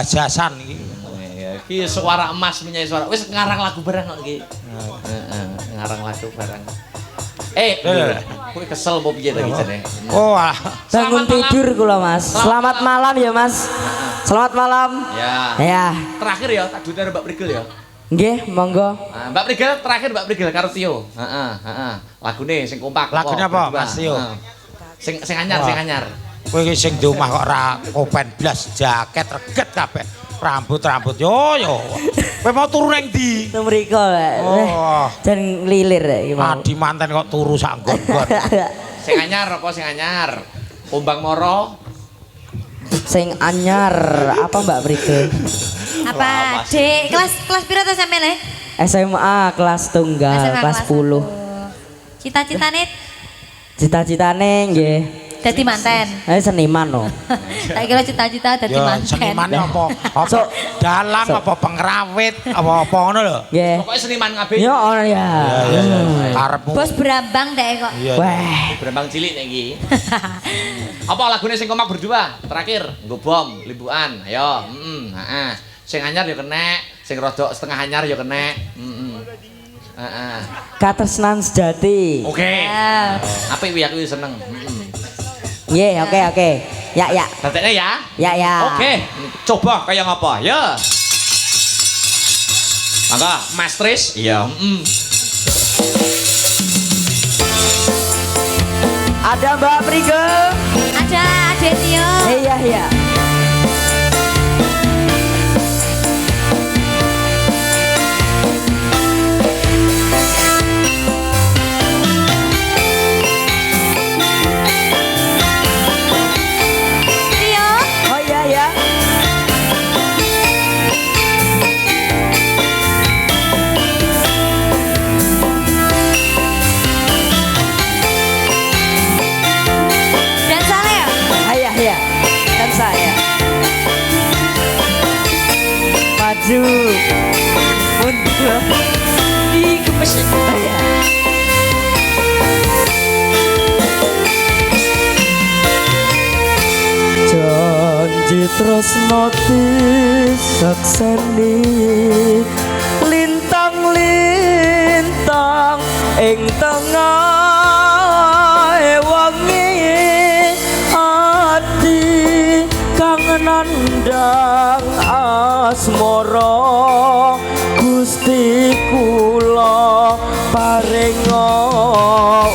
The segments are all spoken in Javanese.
jasan iki. Iki suara emas menyanyi suara. Wis ngarang lagu bareng kok iki. Ngarang lagu bareng. Kowe kesel apa piye ta iki jane? Oh, bangun tidur kula Mas. Selamat malam ya Mas. Selamat malam. Ya. Ya. Terakhir ya, tak duwe Mbak Prigel ya. Nggih, monggo. Mbak Prigel terakhir Mbak Prigel karo Tio. Lagune sing kompak. Lagunya apa, Mas Tio? Sing anyar, sing anyar. Kowe iki sing di omah kok ora kopen blas, jaket reget kabeh. Rambut yo. Kowe mau turu nang ndi? Mriko lek. Oh. Dan ngelilir iki mau. Adi manten kok turu sak nggon-nggon. Sing anyar apa sing anyar? Kumbang Moro. Sing anyar apa Mbak Prike? Apa? Dek, kelas piro to sampeyan? SMA kelas tunggal, kelas 10. Cita-citane nggih Dadi manten. Seniman no. Tak kira cita-cita dadi manten. Seniman apa? Apa dalang apa pengrawit apa ngono lho. Nggih. Pokoke seniman kabeh. Yo ono ya. Karepmu. Bos Brambang dek kok. Wah. Brambang cilik nek iki. Apa lagune sing kompak berdua? Terakhir, nggo bom, limbukan. Ayo, heeh. Sing anyar ya kenek, sing rada setengah anyar ya kenek. Heeh. Katresnan sejati. Oke. Apik kuwi aku seneng. Nggih, oke. Ya. Dadekne ya. Ya. Oke. Coba kaya ngapa? Ya. Mangga, Mas Tris. Iya, Ada Mbak Prike. Ada Adek Tio. Iya. Tio. Oh iya. Dan Saleh. Iya. Dan saya. Maju. Mundur. Di kepes. Iya. Janji tresno disakseni lintang-lintang ing tengah wengi ati kang nandhang asmara Gusti kula paringa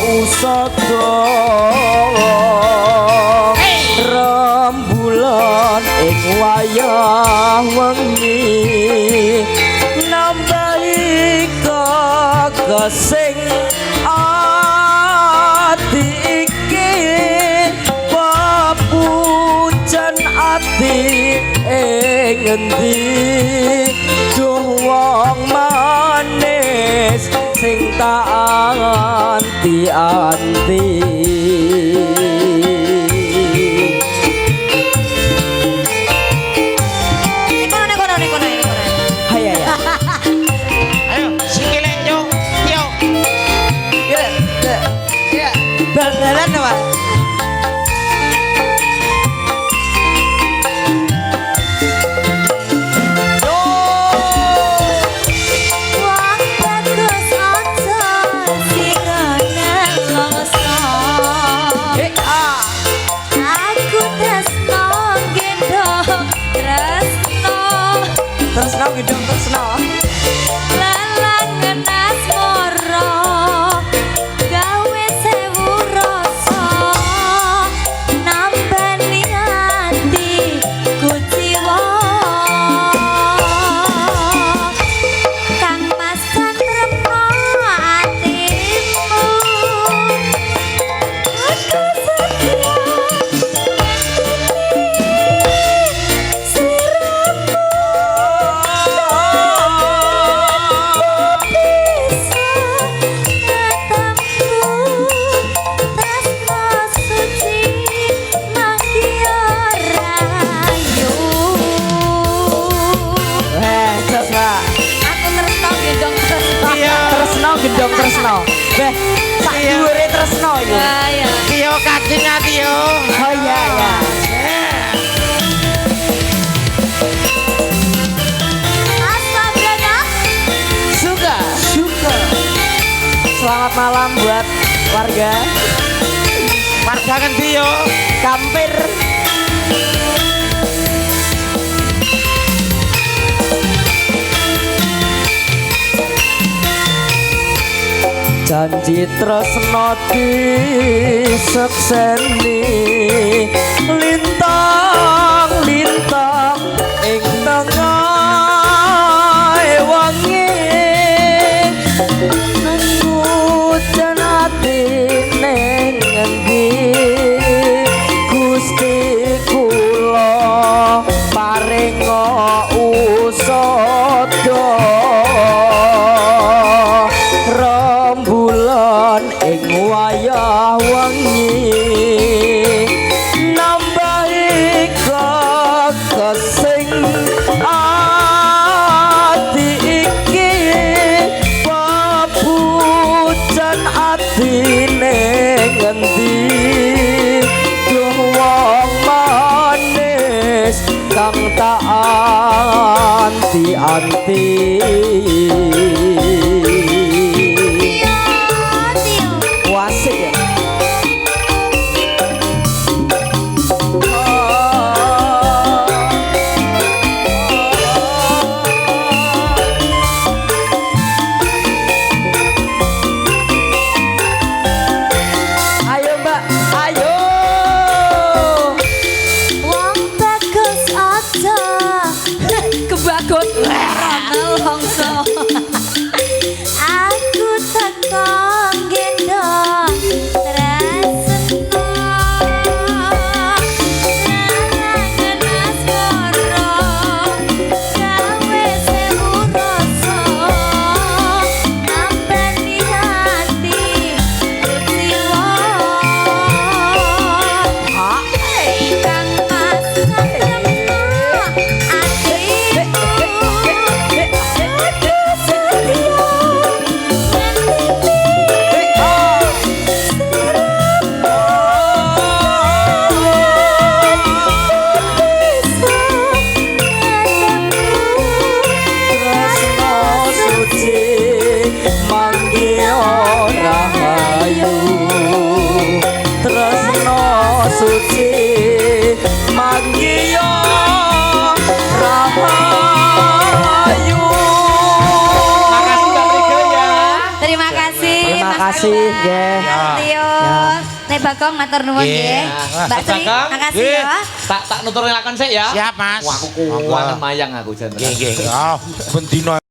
usada rembulan ing wayah wengi nambahi kegesing ati iki papujan ati ing endi duh wong manis sing tak anti-anti. Kono. Iya. Ayo, sikile yo. Iya. Bal-balan Mas. Wong bagus aja sing ngelongso. Aku tresno gendong tresno. Tresno gedung tresno. Lalangan asmara gawe sewu rasa nambani ati kuciwa kang mas tentremno atimu aku setia Gendong tresno. Beh, sak dhuwure tresno iki. Tio kakinya Tio. Oh iya. salam buat warga Warga ngendi yo? Kampir. Janji tresno disekseni lintang-lintang ing tengah wengi nanggucan ati ning ngendi Gusti kula paringa usada rembulan ing wayah wengi nambahi kesing ati iki papucan atine ngendi duh wong manis kang tak anti-anti wasik ya. Ayo Mbak, ayo. Wong bagus aja. Kebagot ramel bangsa. Aku tekong gendong tresno. Lanangan asmara gawe sewu rasa. Nampani hati jiwa. Kang mas ketemu atiku. Aduh setia. Tresno suci manggiyo rahayu Tresno suci manggiyo rahayu Makasih Mbak Priga ya. Terima kasih. Terima Mas kasih, Arwan, nggih. Tio. Nek Bagong matur nuwun Nggih. nggih. Mbak Sri, Bagong, makasih nggih. ya. Tak nuturin lakon sik ya. Siap, Mas. Wah, aku kuat mayang aku jan. Nggih, nggih. Oh, bendino